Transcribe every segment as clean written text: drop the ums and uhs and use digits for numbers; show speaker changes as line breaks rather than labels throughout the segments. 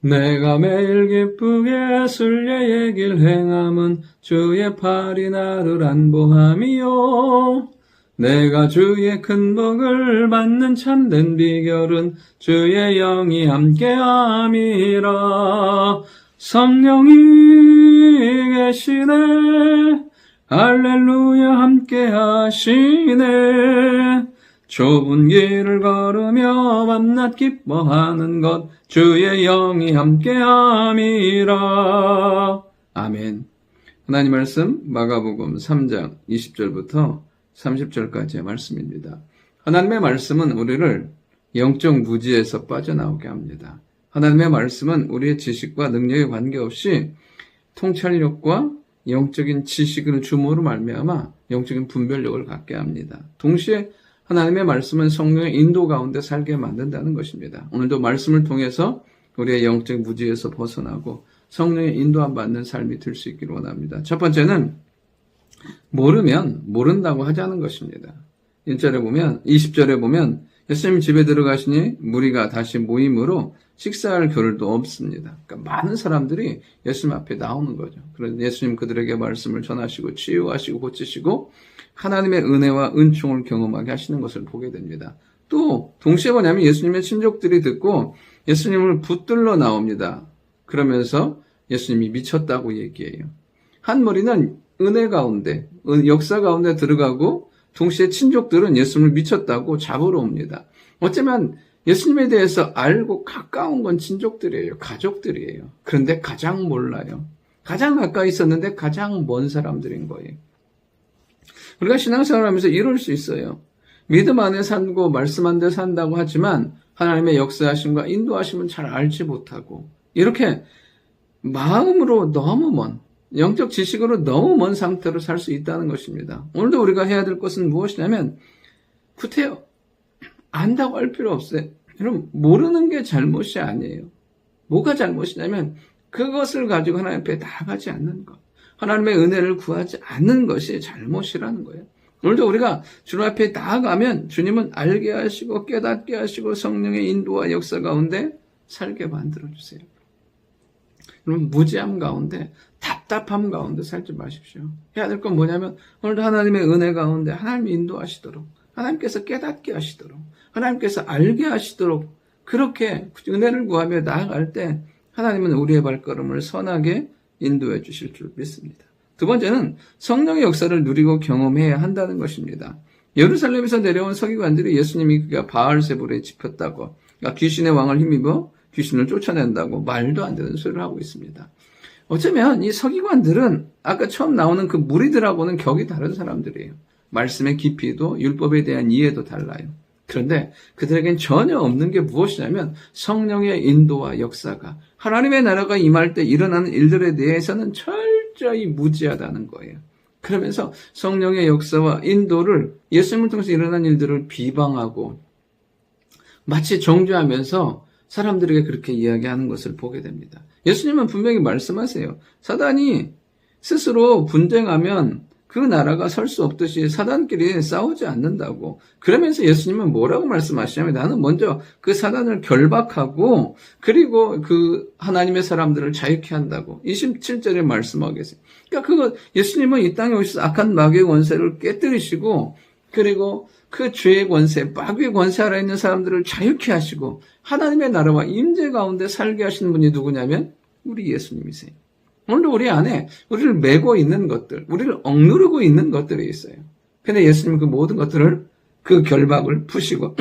내가 매일 기쁘게 순례의 길 행함은 주의 팔이 나를 안보함이요. 내가 주의 큰 복을 받는 참된 비결은 주의 영이 함께함이라. 성령이 계시네. 할렐루야 함께하시네. 좁은 길을 걸으며 밤낮 기뻐하는 것 주의 영이 함께함이라. 아멘. 하나님 말씀 마가복음 3장 20절부터 30절까지의 말씀입니다. 하나님의 말씀은 우리를 영적 무지에서 빠져나오게 합니다. 하나님의 말씀은 우리의 지식과 능력에 관계없이 통찰력과 영적인 지식을 주므로 말미암아 영적인 분별력을 갖게 합니다. 동시에 하나님의 말씀은 성령의 인도 가운데 살게 만든다는 것입니다. 오늘도 말씀을 통해서 우리의 영적 무지에서 벗어나고 성령의 인도함 받는 삶이 될 수 있기를 원합니다. 첫 번째는 모르면 모른다고 하자는 것입니다. 20절에 보면 예수님 집에 들어가시니 무리가 다시 모임으로 식사할 겨를도 없습니다. 그러니까 많은 사람들이 예수님 앞에 나오는 거죠. 그래서 예수님 그들에게 말씀을 전하시고 치유하시고 고치시고 하나님의 은혜와 은총을 경험하게 하시는 것을 보게 됩니다. 또 동시에 뭐냐면 예수님의 친족들이 듣고 예수님을 붙들러 나옵니다. 그러면서 예수님이 미쳤다고 얘기해요. 한 머리는 은혜 가운데, 역사 가운데 들어가고 동시에 친족들은 예수님을 미쳤다고 잡으러 옵니다. 어쩌면 예수님에 대해서 알고 가까운 건 친족들이에요. 가족들이에요. 그런데 가장 몰라요. 가장 가까이 있었는데 가장 먼 사람들인 거예요. 우리가 신앙생활을 하면서 이럴 수 있어요. 믿음 안에 살고 말씀 안에 산다고 하지만 하나님의 역사하심과 인도하심은 잘 알지 못하고 이렇게 마음으로 너무 먼, 영적 지식으로 너무 먼 상태로 살 수 있다는 것입니다. 오늘도 우리가 해야 될 것은 무엇이냐면 구태여 안다고 할 필요 없어요. 여러분 모르는 게 잘못이 아니에요. 뭐가 잘못이냐면 그것을 가지고 하나님 앞에 나아가지 않는 것. 하나님의 은혜를 구하지 않는 것이 잘못이라는 거예요. 오늘도 우리가 주님 앞에 나아가면 주님은 알게 하시고 깨닫게 하시고 성령의 인도와 역사 가운데 살게 만들어주세요. 여러분 무지함 가운데 답답함 가운데 살지 마십시오. 해야 될 건 뭐냐면 오늘도 하나님의 은혜 가운데 하나님이 인도하시도록 하나님께서 깨닫게 하시도록 하나님께서 알게 하시도록 그렇게 은혜를 구하며 나아갈 때 하나님은 우리의 발걸음을 선하게 인도해 주실 줄 믿습니다. 두 번째는 성령의 역사를 누리고 경험해야 한다는 것입니다. 예루살렘에서 내려온 서기관들이 예수님이 그가 바알세불에 짚었다고 그러니까 귀신의 왕을 힘입어 귀신을 쫓아낸다고 말도 안 되는 소리를 하고 있습니다. 어쩌면 이 서기관들은 아까 처음 나오는 그 무리들하고는 격이 다른 사람들이에요. 말씀의 깊이도 율법에 대한 이해도 달라요. 그런데 그들에겐 전혀 없는 게 무엇이냐면 성령의 인도와 역사가 하나님의 나라가 임할 때 일어나는 일들에 대해서는 철저히 무지하다는 거예요. 그러면서 성령의 역사와 인도를 예수님을 통해서 일어난 일들을 비방하고 마치 정죄하면서 사람들에게 그렇게 이야기하는 것을 보게 됩니다. 예수님은 분명히 말씀하세요. 사단이 스스로 분쟁하면 그 나라가 설 수 없듯이 사단끼리 싸우지 않는다고. 그러면서 예수님은 뭐라고 말씀하시냐면 나는 먼저 그 사단을 결박하고 그리고 그 하나님의 사람들을 자유케 한다고. 27절에 말씀하고 계세요. 그러니까 예수님은 이 땅에 오셔서 악한 마귀의 권세를 깨뜨리시고 그리고 그 죄의 권세, 마귀의 권세 아래 있는 사람들을 자유케 하시고 하나님의 나라와 임재 가운데 살게 하시는 분이 누구냐면 우리 예수님이세요. 오늘도 우리 안에 우리를 메고 있는 것들, 우리를 억누르고 있는 것들이 있어요. 근데 예수님은 그 모든 것들을 그 결박을 푸시고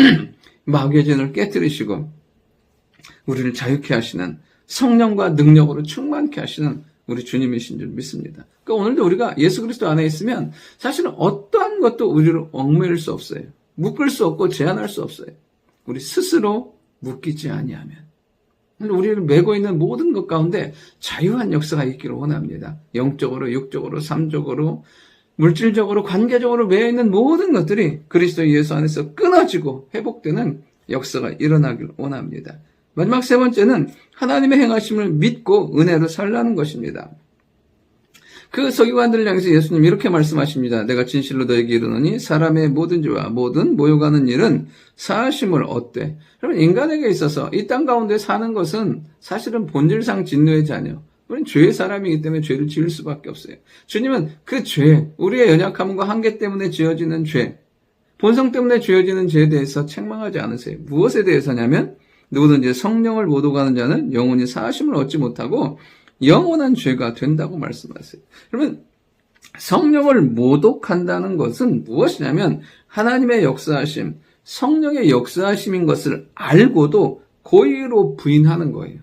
마귀의 진을 깨뜨리시고 우리를 자유케 하시는 성령과 능력으로 충만케 하시는 우리 주님이신 줄 믿습니다. 그러니까 오늘도 우리가 예수 그리스도 안에 있으면 사실은 어떠한 것도 우리를 얽매일 수 없어요. 묶을 수 없고 제한할 수 없어요. 우리 스스로 묶이지 아니하면. 우리를 메고 있는 모든 것 가운데 자유한 역사가 있기를 원합니다. 영적으로, 육적으로, 삶적으로, 물질적으로, 관계적으로 매여 있는 모든 것들이 그리스도 예수 안에서 끊어지고 회복되는 역사가 일어나길 원합니다. 마지막 세 번째는 하나님의 행하심을 믿고 은혜로 살라는 것입니다. 그 서기관들을 향해서 예수님이 이렇게 말씀하십니다. 내가 진실로 너에게 이르노니 사람의 모든 죄와 모든 모욕하는 일은 사하심을 얻되. 그러면 인간에게 있어서 이 땅 가운데 사는 것은 사실은 본질상 진노의 자녀. 우리는 죄의 사람이기 때문에 죄를 지을 수밖에 없어요. 주님은 그 죄, 우리의 연약함과 한계 때문에 지어지는 죄, 본성 때문에 지어지는 죄에 대해서 책망하지 않으세요. 무엇에 대해서냐면 누구든지 성령을 못 오가는 자는 영원히 사하심을 얻지 못하고 영원한 죄가 된다고 말씀하세요. 그러면 성령을 모독한다는 것은 무엇이냐면 하나님의 역사하심, 성령의 역사하심인 것을 알고도 고의로 부인하는 거예요.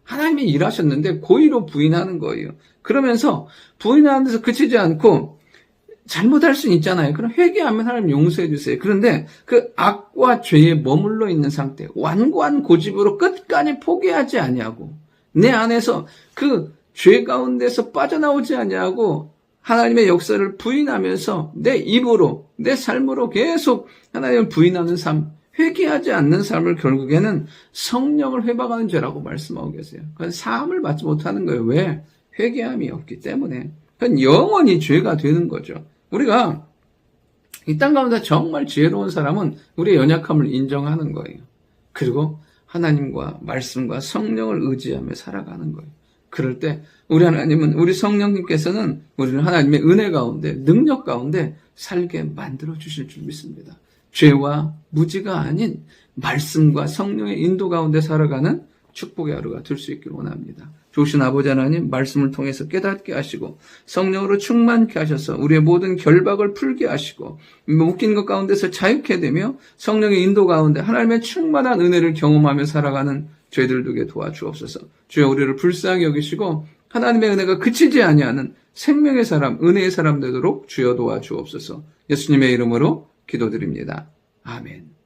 하나님이 일하셨는데 고의로 부인하는 거예요. 그러면서 부인하는 데서 그치지 않고 잘못할 수는 있잖아요. 그럼 회개하면 하나님 용서해 주세요. 그런데 그 악과 죄에 머물러 있는 상태, 완고한 고집으로 끝까지 포기하지 아니하고 내 안에서 그 죄 가운데서 빠져나오지 아니하고 하나님의 역사를 부인하면서 내 입으로, 내 삶으로 계속 하나님을 부인하는 삶, 회개하지 않는 삶을 결국에는 성령을 회방하는 죄라고 말씀하고 계세요. 그건 사함을 받지 못하는 거예요. 왜? 회개함이 없기 때문에. 그건 영원히 죄가 되는 거죠. 우리가 이 땅 가운데 정말 지혜로운 사람은 우리의 연약함을 인정하는 거예요. 그리고 하나님과 말씀과 성령을 의지하며 살아가는 거예요. 그럴 때 우리 하나님은, 우리 성령님께서는 우리를 하나님의 은혜 가운데, 능력 가운데 살게 만들어 주실 줄 믿습니다. 죄와 무지가 아닌 말씀과 성령의 인도 가운데 살아가는 축복의 하루가 될 수 있기를 원합니다. 좋으신 아버지 하나님, 말씀을 통해서 깨닫게 하시고 성령으로 충만케 하셔서 우리의 모든 결박을 풀게 하시고 묶인 것 가운데서 자유케 되며 성령의 인도 가운데 하나님의 충만한 은혜를 경험하며 살아가는 저희들 되게 도와주옵소서. 주여, 우리를 불쌍히 여기시고 하나님의 은혜가 그치지 아니하는 생명의 사람, 은혜의 사람 되도록 주여 도와주옵소서. 예수님의 이름으로 기도드립니다. 아멘.